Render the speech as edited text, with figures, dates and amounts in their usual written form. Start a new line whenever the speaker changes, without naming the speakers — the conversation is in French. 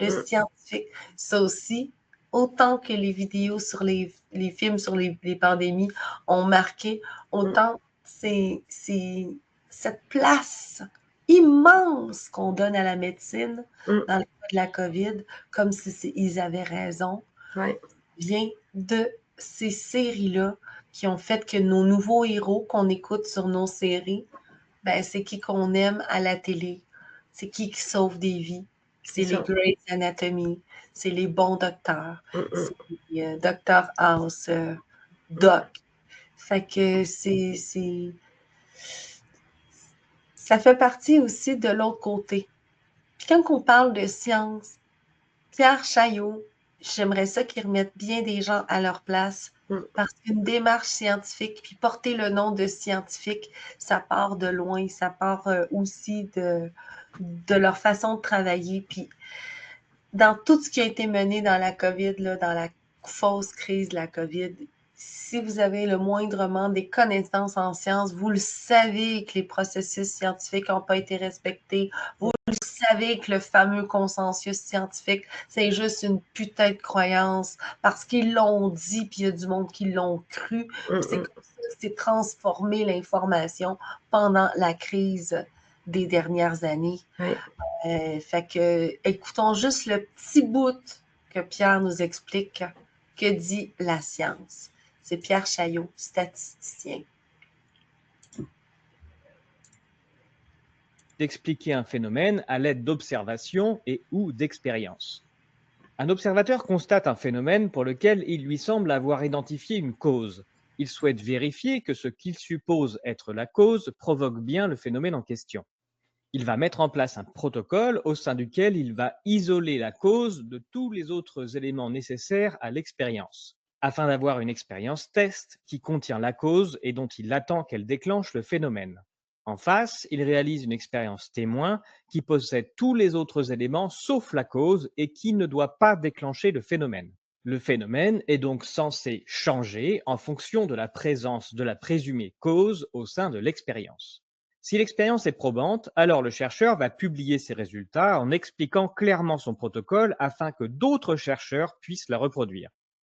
le scientifique. Ça aussi, autant que les vidéos sur les films sur les pandémies ont marqué, autant c'est cette place immense qu'on donne à la médecine dans le cas de la COVID, comme si ils avaient raison, vient de ces séries-là qui ont fait que nos nouveaux héros qu'on écoute sur nos séries, ben, c'est qui qu'on aime à la télé. C'est qui sauve des vies. C'est les Grey's Anatomy. C'est les bons docteurs. C'est les Dr House, Doc. Fait que ça fait partie aussi de l'autre côté. Puis quand on parle de science, Pierre Chaillot, j'aimerais ça qu'il remette bien des gens à leur place parce qu'une démarche scientifique, puis porter le nom de scientifique, ça part de loin, ça part aussi de leur façon de travailler. Puis dans tout ce qui a été mené dans la COVID, là, dans la fausse crise de la COVID, si vous avez le moindrement des connaissances en sciences, vous le savez que les processus scientifiques n'ont pas été respectés. Vous le savez que le fameux consensus scientifique, c'est juste une putain de croyance parce qu'ils l'ont dit, puis il y a du monde qui l'ont cru. C'est comme ça que c'est transformé l'information pendant la crise des dernières années. Fait que, écoutons juste le petit bout que Pierre nous explique que dit la science. C'est Pierre Chaillot, statisticien.
D'expliquer un phénomène à l'aide d'observations et ou d'expériences. Un observateur constate un phénomène pour lequel il lui semble avoir identifié une cause. Il souhaite vérifier que ce qu'il suppose être la cause provoque bien le phénomène en question. Il va mettre en place un protocole au sein duquel il va isoler la cause de tous les autres éléments nécessaires à l'expérience, afin d'avoir une expérience test qui contient la cause et dont il attend qu'elle déclenche le phénomène. En face, il réalise une expérience témoin qui possède tous les autres éléments sauf la cause et qui ne doit pas déclencher le phénomène. Le phénomène est donc censé changer en fonction de la présence de la présumée cause au sein de l'expérience. Si l'expérience est probante, alors le chercheur va publier ses résultats en expliquant clairement son protocole afin que d'autres chercheurs puissent la reproduire.